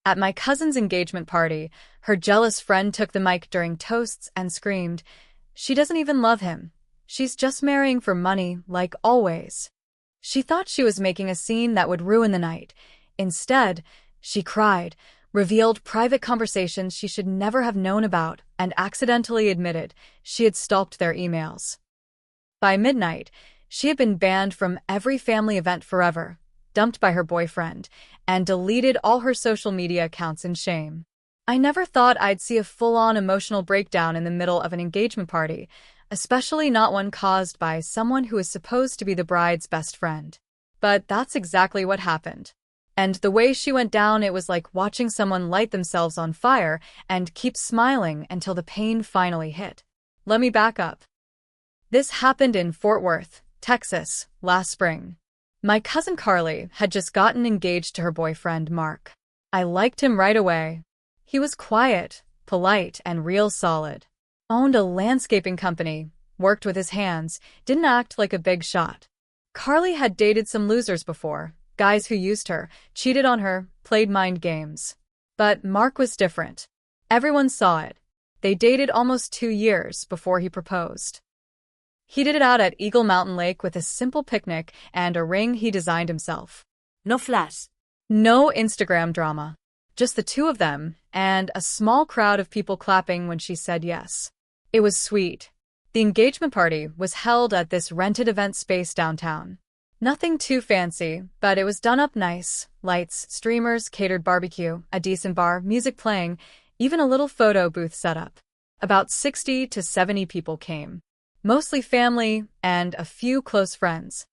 At my cousin's engagement party, her jealous friend took the mic during toasts and screamed, "She doesn't even love him. She's just marrying for money, like always." She thought she was making a scene that would ruin the night. Instead, she cried, revealed private conversations she should never have known about, and accidentally admitted she had stalked their emails. By midnight, she had been banned from every family event forever, dumped by her boyfriend, and deleted all her social media accounts in shame. I never thought I'd see a full-on emotional breakdown in the middle of an engagement party, especially not one caused by someone who is supposed to be the bride's best friend. But that's exactly what happened. And the way she went down, it was like watching someone light themselves on fire and keep smiling until the pain finally hit. Let me back up. This happened in Fort Worth, Texas, last spring. My cousin Carly had just gotten engaged to her boyfriend, Mark. I liked him right away. He was quiet, polite, and real solid. Owned a landscaping company, worked with his hands, didn't act like a big shot. Carly had dated some losers before, guys who used her, cheated on her, played mind games. But Mark was different. Everyone saw it. They dated almost 2 years before he proposed. He did it out at Eagle Mountain Lake with a simple picnic and a ring he designed himself. No flash. No Instagram drama. Just the two of them, and a small crowd of people clapping when she said yes. It was sweet. The engagement party was held at this rented event space downtown. Nothing too fancy, but it was done up nice. Lights, streamers, catered barbecue, a decent bar, music playing, even a little photo booth set up. About 60 to 70 people came. Mostly family and a few close friends.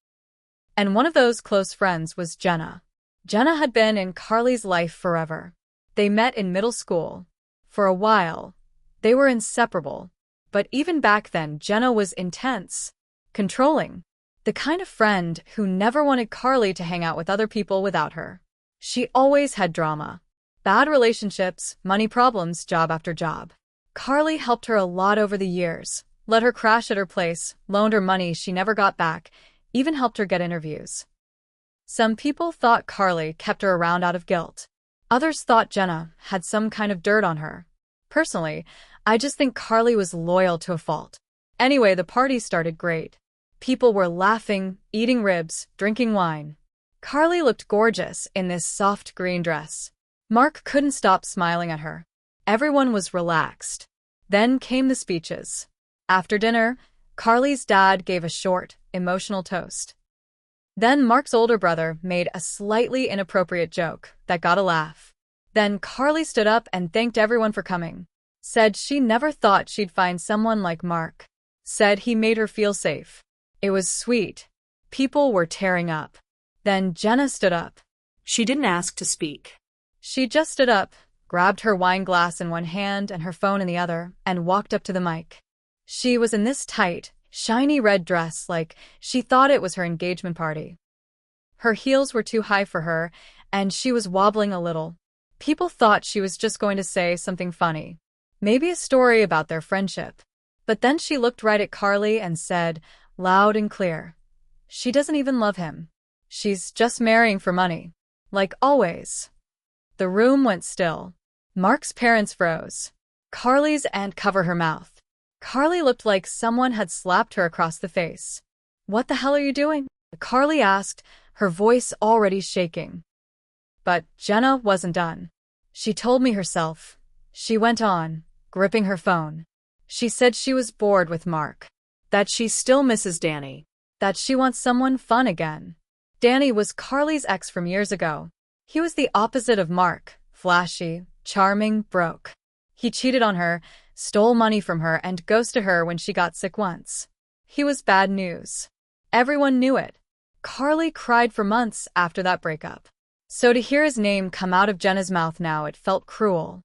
And one of those close friends was Jenna. Jenna had been in Carly's life forever. They met in middle school. For a while, they were inseparable. But even back then, Jenna was intense, controlling. The kind of friend who never wanted Carly to hang out with other people without her. She always had drama. Bad relationships, money problems, job after job. Carly helped her a lot over the years. Let her crash at her place, loaned her money she never got back, even helped her get interviews. Some people thought Carly kept her around out of guilt. Others thought Jenna had some kind of dirt on her. Personally, I just think Carly was loyal to a fault. Anyway, the party started great. People were laughing, eating ribs, drinking wine. Carly looked gorgeous in this soft green dress. Mark couldn't stop smiling at her. Everyone was relaxed. Then came the speeches. After dinner, Carly's dad gave a short, emotional toast. Then Mark's older brother made a slightly inappropriate joke that got a laugh. Then Carly stood up and thanked everyone for coming. Said she never thought she'd find someone like Mark. Said he made her feel safe. It was sweet. People were tearing up. Then Jenna stood up. She didn't ask to speak. She just stood up, grabbed her wine glass in one hand and her phone in the other, and walked up to the mic. She was in this tight, shiny red dress like she thought it was her engagement party. Her heels were too high for her, and she was wobbling a little. People thought she was just going to say something funny. Maybe a story about their friendship. But then she looked right at Carly and said, loud and clear, "She doesn't even love him. She's just marrying for money. Like always." The room went still. Mark's parents froze. Carly's aunt covered her mouth. Carly looked like someone had slapped her across the face. "What the hell are you doing?" Carly asked, her voice already shaking. But Jenna wasn't done. "She told me herself." She went on, gripping her phone. "She said she was bored with Mark. That she still misses Danny. That she wants someone fun again." Danny was Carly's ex from years ago. He was the opposite of Mark, flashy, charming, broke. He cheated on her, stole money from her, and ghosted her when she got sick once. He was bad news. Everyone knew it. Carly cried for months after that breakup. So to hear his name come out of Jenna's mouth now, it felt cruel.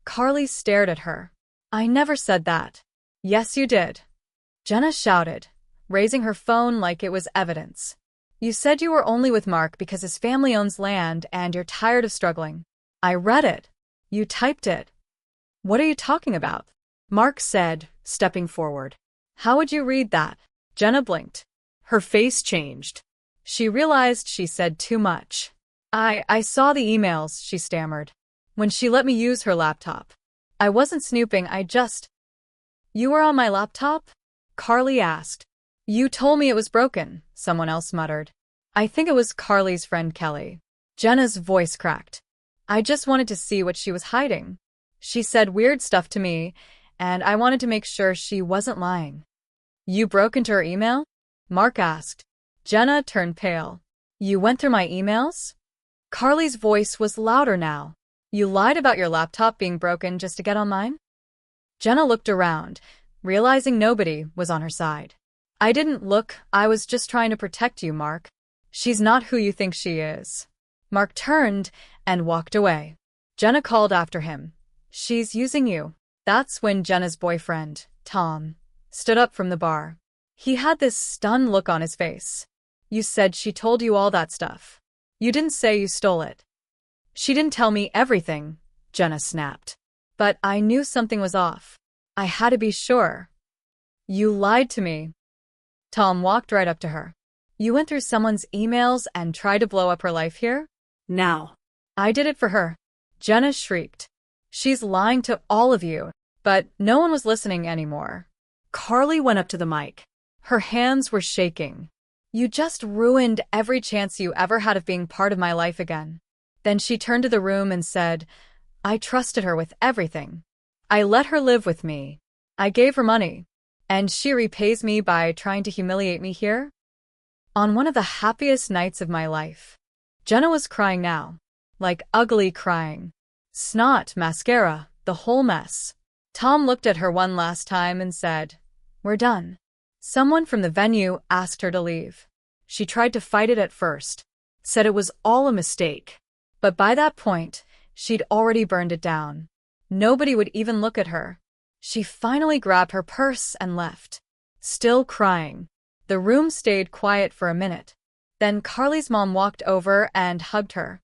Carly stared at her. "I never said that." "Yes, you did." Jenna shouted, raising her phone like it was evidence. "You said you were only with Mark because his family owns land and you're tired of struggling. I read it. You typed it." "What are you talking about?" Mark said, stepping forward. "How would you read that?" Jenna blinked. Her face changed. She realized she said too much. I saw the emails," she stammered. When she let me use her laptop. I wasn't snooping, You were on my laptop? Carly asked. You told me it was broken, someone else muttered. I think it was Carly's friend Kelly. Jenna's voice cracked. I just wanted to see what she was hiding. She said weird stuff to me, and I wanted to make sure she wasn't lying. You broke into her email? Mark asked. Jenna turned pale. You went through my emails? Carly's voice was louder now. You lied about your laptop being broken just to get on mine? Jenna looked around, realizing nobody was on her side. I didn't look, I was just trying to protect you, Mark. She's not who you think she is. Mark turned and walked away. Jenna called after him. She's using you. That's when Jenna's boyfriend, Tom, stood up from the bar. He had this stunned look on his face. You said she told you all that stuff. You didn't say you stole it. She didn't tell me everything, Jenna snapped. But I knew something was off. I had to be sure. You lied to me. Tom walked right up to her. You went through someone's emails and tried to blow up her life here? Now. I did it for her. Jenna shrieked. She's lying to all of you, but no one was listening anymore. Carly went up to the mic. Her hands were shaking. You just ruined every chance you ever had of being part of my life again. Then she turned to the room and said, I trusted her with everything. I let her live with me. I gave her money. And she repays me by trying to humiliate me here? On one of the happiest nights of my life. Jenna was crying now. Like ugly crying. Snot, mascara, the whole mess. Tom looked at her one last time and said, We're done. Someone from the venue asked her to leave. She tried to fight it at first, said it was all a mistake. But by that point, she'd already burned it down. Nobody would even look at her. She finally grabbed her purse and left. Still crying. The room stayed quiet for a minute. Then Carly's mom walked over and hugged her.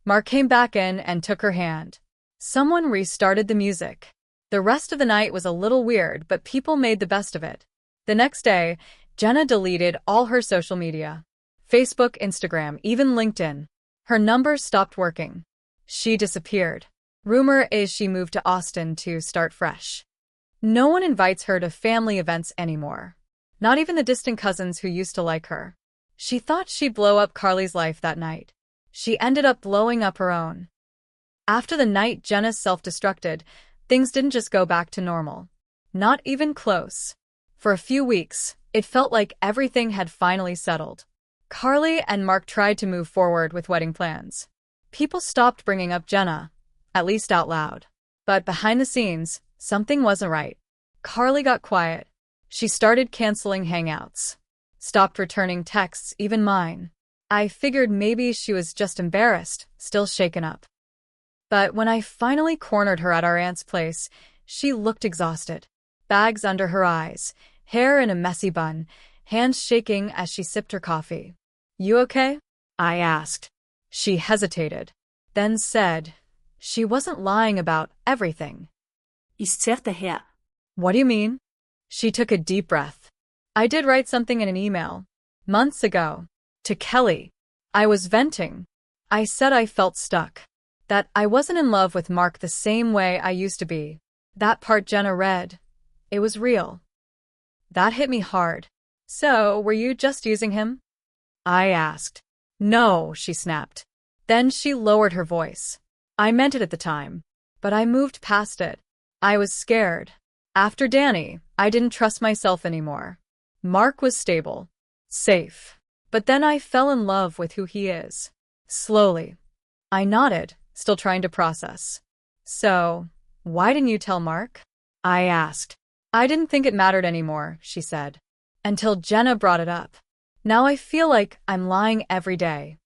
Mark came back in and took her hand. Someone restarted the music. The rest of the night was a little weird, but people made the best of it. The next day, Jenna deleted all her social media. Facebook, Instagram, even LinkedIn. Her numbers stopped working. She disappeared. Rumor is she moved to Austin to start fresh. No one invites her to family events anymore. Not even the distant cousins who used to like her. She thought she'd blow up Carly's life that night. She ended up blowing up her own. After the night Jenna self-destructed, things didn't just go back to normal. Not even close. For a few weeks, it felt like everything had finally settled. Carly and Mark tried to move forward with wedding plans. People stopped bringing up Jenna, at least out loud. But behind the scenes, something wasn't right. Carly got quiet. She started canceling hangouts. Stopped returning texts, even mine. I figured maybe she was just embarrassed, still shaken up. But when I finally cornered her at our aunt's place, she looked exhausted. Bags under her eyes, hair in a messy bun, hands shaking as she sipped her coffee. You okay? I asked. She hesitated, then said, she wasn't lying about everything. Certa her. What do you mean? She took a deep breath. I did write something in an email. Months ago. To Kelly. I was venting. I said I felt stuck. That I wasn't in love with Mark the same way I used to be. That part Jenna read. It was real. That hit me hard. So, were you just using him? I asked. No, she snapped. Then she lowered her voice. I meant it at the time. But I moved past it. I was scared. After Danny, I didn't trust myself anymore. Mark was stable. Safe. But then I fell in love with who he is. Slowly. I nodded, still trying to process. So, why didn't you tell Mark? I asked. I didn't think it mattered anymore, she said. Until Jenna brought it up. Now I feel like I'm lying every day.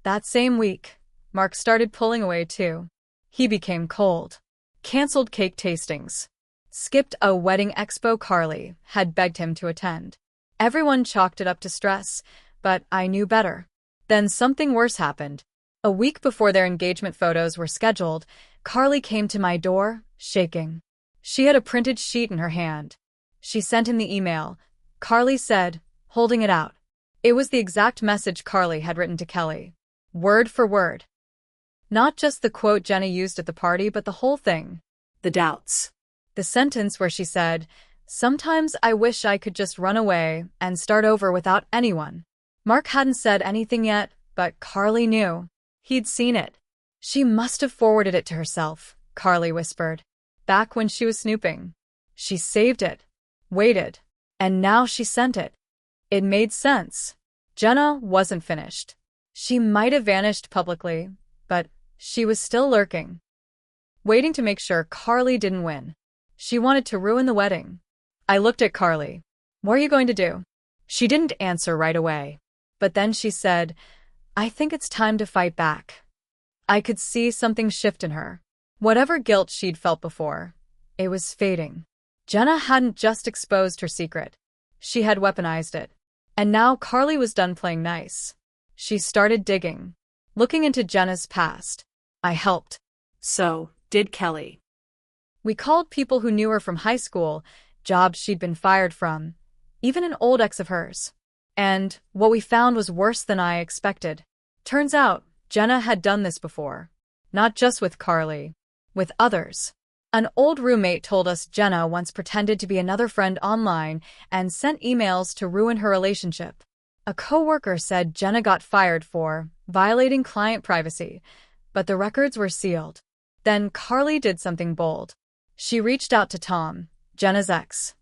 That same week, Mark started pulling away too. He became cold. Canceled cake tastings. Skipped a wedding expo Carly had begged him to attend. Everyone chalked it up to stress, but I knew better. Then something worse happened. A week before their engagement photos were scheduled, Carly came to my door, shaking. She had a printed sheet in her hand. She sent him the email. Carly said, holding it out. It was the exact message Carly had written to Kelly. Word for word. Not just the quote Jenna used at the party, but the whole thing. The doubts. The sentence where she said, "Sometimes I wish I could just run away and start over without anyone." Mark hadn't said anything yet, but Carly knew. He'd seen it. "She must have forwarded it to herself," Carly whispered. "Back when she was snooping. She saved it, waited, and now she sent it." It made sense. Jenna wasn't finished. She might have vanished publicly, but she was still lurking, waiting to make sure Carly didn't win. She wanted to ruin the wedding. I looked at Carly. "What are you going to do?" She didn't answer right away. But then she said, "I think it's time to fight back." I could see something shift in her. Whatever guilt she'd felt before, it was fading. Jenna hadn't just exposed her secret. She had weaponized it. And now Carly was done playing nice. She started digging, looking into Jenna's past. I helped. So, did Kelly. We called people who knew her from high school, jobs she'd been fired from, even an old ex of hers. And what we found was worse than I expected. Turns out, Jenna had done this before. Not just with Carly, with others. An old roommate told us Jenna once pretended to be another friend online and sent emails to ruin her relationship. A coworker said Jenna got fired for violating client privacy, but the records were sealed. Then Carly did something bold. She reached out to Tom, Jenna's ex,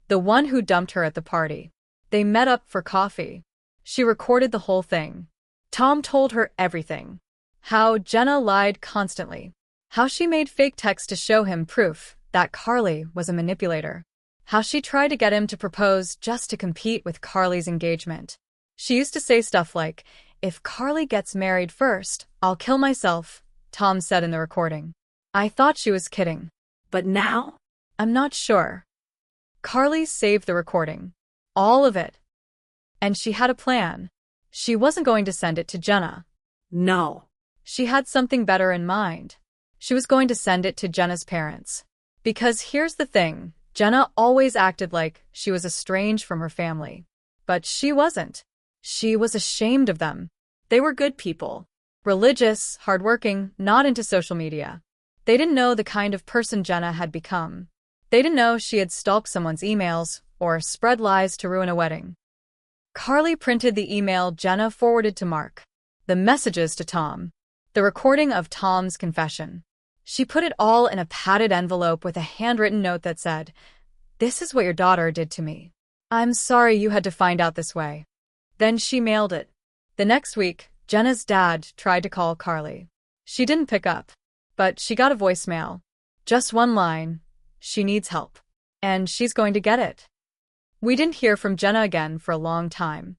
the one who dumped her at the party. They met up for coffee. She recorded the whole thing. Tom told her everything. How Jenna lied constantly. How she made fake texts to show him proof that Carly was a manipulator. How she tried to get him to propose just to compete with Carly's engagement. She used to say stuff like, "If Carly gets married first, I'll kill myself," Tom said in the recording. I thought she was kidding. But now? I'm not sure. Carly saved the recording. All of it. And she had a plan. She wasn't going to send it to Jenna. No. She had something better in mind. She was going to send it to Jenna's parents. Because here's the thing, Jenna always acted like she was estranged from her family. But she wasn't. She was ashamed of them. They were good people. Religious, hardworking, not into social media. They didn't know the kind of person Jenna had become. They didn't know she had stalked someone's emails or spread lies to ruin a wedding. Carly printed the email Jenna forwarded to Mark. The messages to Tom. The recording of Tom's confession. She put it all in a padded envelope with a handwritten note that said, "This is what your daughter did to me. I'm sorry you had to find out this way." Then she mailed it. The next week, Jenna's dad tried to call Carly. She didn't pick up. But she got a voicemail. Just one line. She needs help. And she's going to get it. We didn't hear from Jenna again for a long time.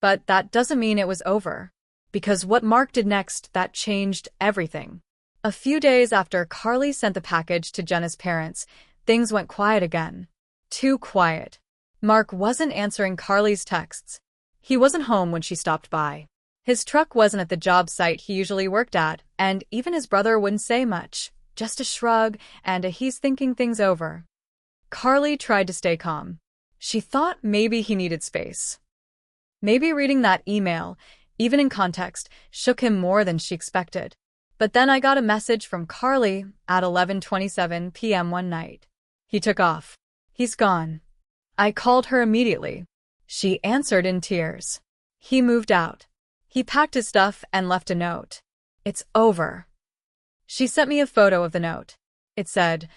But that doesn't mean it was over. Because what Mark did next, that changed everything. A few days after Carly sent the package to Jenna's parents, things went quiet again. Too quiet. Mark wasn't answering Carly's texts. He wasn't home when she stopped by. His truck wasn't at the job site he usually worked at, and even his brother wouldn't say much, just a shrug and a "he's thinking things over." Carly tried to stay calm. She thought maybe he needed space. Maybe reading that email, even in context, shook him more than she expected. But then I got a message from Carly at 11:27 p.m. one night. He took off. He's gone. I called her immediately. She answered in tears. He moved out. He packed his stuff and left a note. "It's over." She sent me a photo of the note. It said,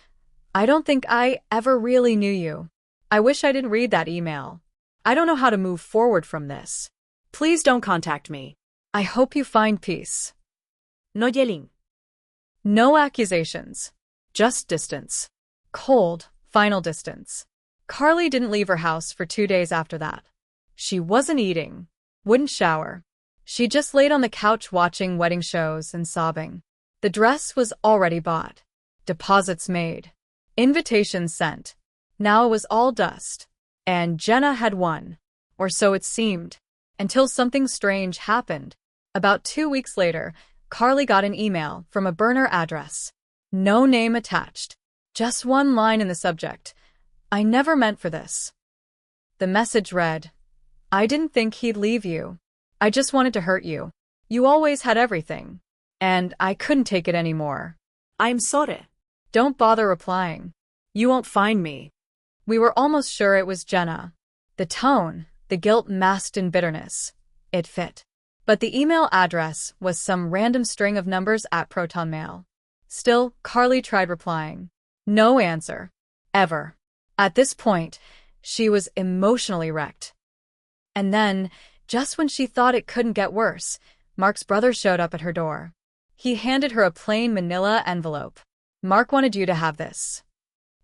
"I don't think I ever really knew you. I wish I didn't read that email. I don't know how to move forward from this. Please don't contact me. I hope you find peace." No yelling. No accusations. Just distance. Cold, final distance. Carly didn't leave her house for 2 days after that. She wasn't eating. Wouldn't shower. She just laid on the couch watching wedding shows and sobbing. The dress was already bought. Deposits made. Invitations sent. Now it was all dust. And Jenna had won. Or so it seemed. Until something strange happened. About 2 weeks later, Carly got an email from a burner address. No name attached. Just one line in the subject. "I never meant for this." The message read, "I didn't think he'd leave you. I just wanted to hurt you. You always had everything. and I couldn't take it anymore. I'm sorry. Don't bother replying. You won't find me. We were almost sure it was Jenna. The tone, the guilt masked in bitterness. It fit. But the email address was some random string of numbers at Proton Mail. Still, Carly tried replying. No answer. Ever. At this point, she was emotionally wrecked. And then, just when she thought it couldn't get worse, Mark's brother showed up at her door. He handed her a plain manila envelope. Mark wanted you to have this.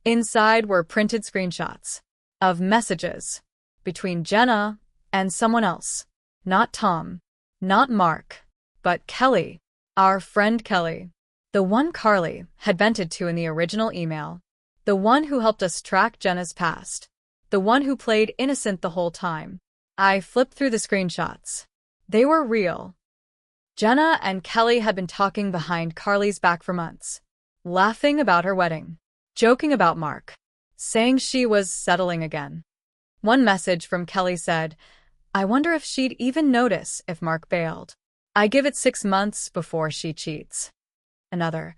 Inside were printed screenshots of messages between Jenna and someone else. Not Tom, not Mark, but Kelly, our friend Kelly. The one Carly had vented to in the original email. The one who helped us track Jenna's past. The one who played innocent the whole time. I flipped through the screenshots. They were real. Jenna and Kelly had been talking behind Carly's back for months. Laughing about her wedding. Joking about Mark. Saying she was settling again. One message from Kelly said, I wonder if she'd even notice if Mark bailed. I give it 6 months before she cheats. Another,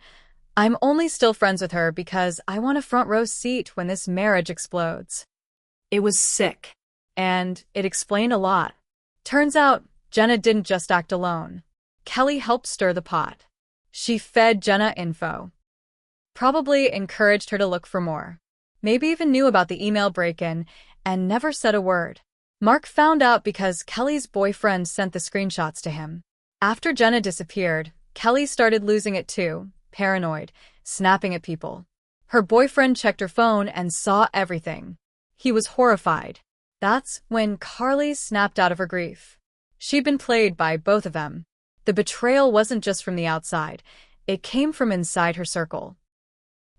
I'm only still friends with her because I want a front row seat when this marriage explodes. It was sick. And it explained a lot. Turns out, Jenna didn't just act alone. Kelly helped stir the pot. She fed Jenna info. Probably encouraged her to look for more. Maybe even knew about the email break-in and never said a word. Mark found out because Kelly's boyfriend sent the screenshots to him. After Jenna disappeared, Kelly started losing it too, paranoid, snapping at people. Her boyfriend checked her phone and saw everything. He was horrified. That's when Carly snapped out of her grief. She'd been played by both of them. The betrayal wasn't just from the outside. It came from inside her circle.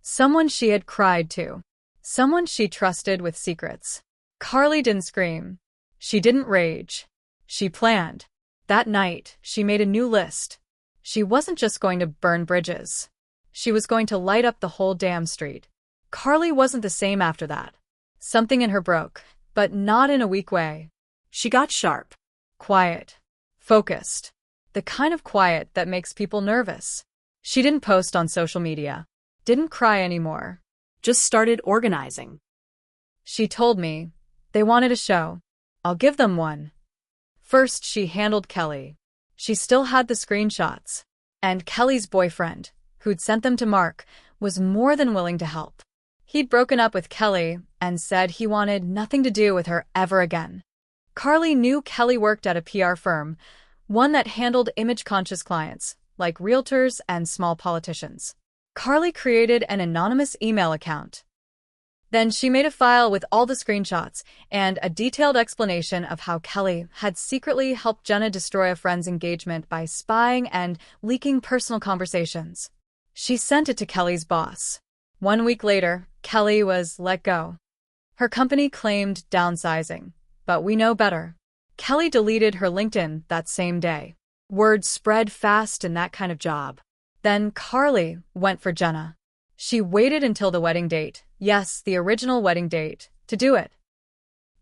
Someone she had cried to. Someone she trusted with secrets. Carly didn't scream. She didn't rage. She planned. That night, she made a new list. She wasn't just going to burn bridges. She was going to light up the whole damn street. Carly wasn't the same after that. Something in her broke, but not in a weak way. She got sharp. Quiet. Focused. The kind of quiet that makes people nervous. She didn't post on social media. Didn't cry anymore. Just started organizing. She told me, they wanted a show. I'll give them one. First, she handled Kelly. She still had the screenshots. And Kelly's boyfriend, who'd sent them to Mark, was more than willing to help. He'd broken up with Kelly and said he wanted nothing to do with her ever again. Carly knew Kelly worked at a PR firm, one that handled image-conscious clients, like realtors and small politicians. Carly created an anonymous email account. Then she made a file with all the screenshots and a detailed explanation of how Kelly had secretly helped Jenna destroy a friend's engagement by spying and leaking personal conversations. She sent it to Kelly's boss. 1 week later, Kelly was let go. Her company claimed downsizing, but we know better. Kelly deleted her LinkedIn that same day. Word spread fast in that kind of job. Then Carly went for Jenna. She waited until the wedding date, yes, the original wedding date, to do it.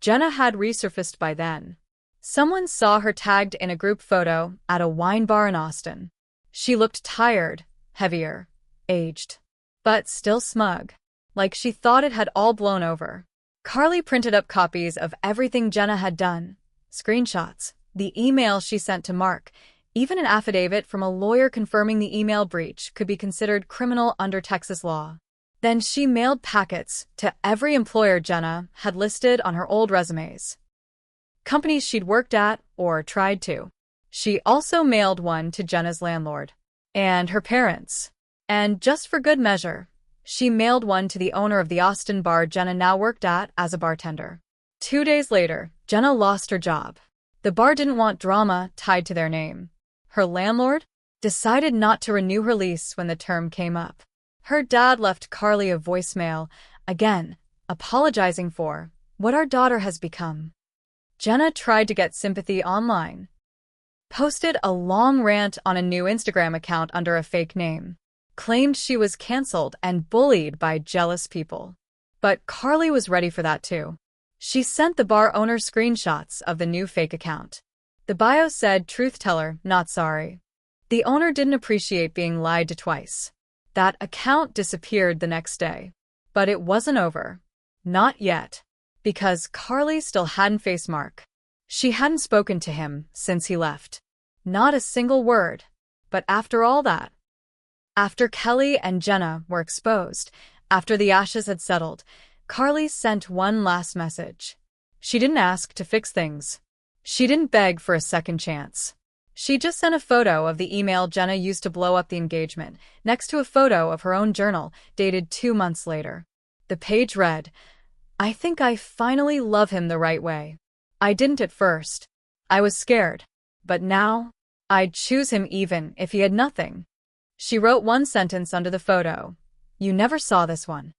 Jenna had resurfaced by then. Someone saw her tagged in a group photo at a wine bar in Austin. She looked tired, heavier, aged, but still smug, like she thought it had all blown over. Carly printed up copies of everything Jenna had done, screenshots, the email she sent to Mark. Even an affidavit from a lawyer confirming the email breach could be considered criminal under Texas law. Then she mailed packets to every employer Jenna had listed on her old resumes. Companies she'd worked at or tried to. She also mailed one to Jenna's landlord and her parents. And just for good measure, she mailed one to the owner of the Austin bar Jenna now worked at as a bartender. 2 days later, Jenna lost her job. The bar didn't want drama tied to their name. Her landlord decided not to renew her lease when the term came up. Her dad left Carly a voicemail, again, apologizing for what our daughter has become. Jenna tried to get sympathy online. Posted a long rant on a new Instagram account under a fake name. Claimed she was canceled and bullied by jealous people. But Carly was ready for that too. She sent the bar owner screenshots of the new fake account. The bio said truth teller, not sorry. The owner didn't appreciate being lied to twice. That account disappeared the next day. But it wasn't over. Not yet. Because Carly still hadn't faced Mark. She hadn't spoken to him since he left. Not a single word. But after all that, after Kelly and Jenna were exposed, after the ashes had settled, Carly sent one last message. She didn't ask to fix things. She didn't beg for a second chance. She just sent a photo of the email Jenna used to blow up the engagement, next to a photo of her own journal, dated 2 months later. The page read, "I think I finally love him the right way. I didn't at first. I was scared. But now, I'd choose him even if he had nothing." She wrote one sentence under the photo. "You never saw this one."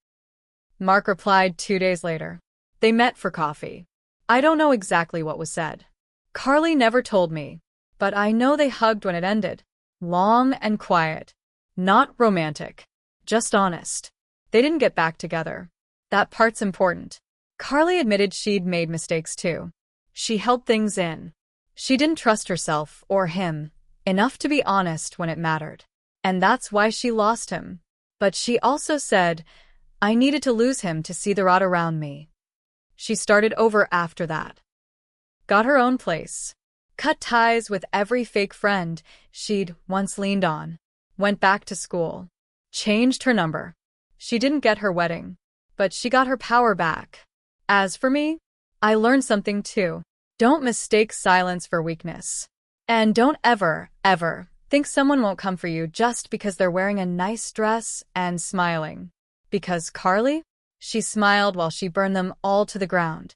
Mark replied 2 days later. They met for coffee. I don't know exactly what was said. Carly never told me. But I know they hugged when it ended. Long and quiet. Not romantic. Just honest. They didn't get back together. That part's important. Carly admitted she'd made mistakes too. She held things in. She didn't trust herself or him enough to be honest when it mattered. And that's why she lost him. But she also said, "I needed to lose him to see the rot around me." She started over after that. Got her own place. Cut ties with every fake friend she'd once leaned on. Went back to school. Changed her number. She didn't get her wedding. But she got her power back. As for me, I learned something too. Don't mistake silence for weakness. And don't ever, ever think someone won't come for you just because they're wearing a nice dress and smiling. Because Carly? She smiled while she burned them all to the ground.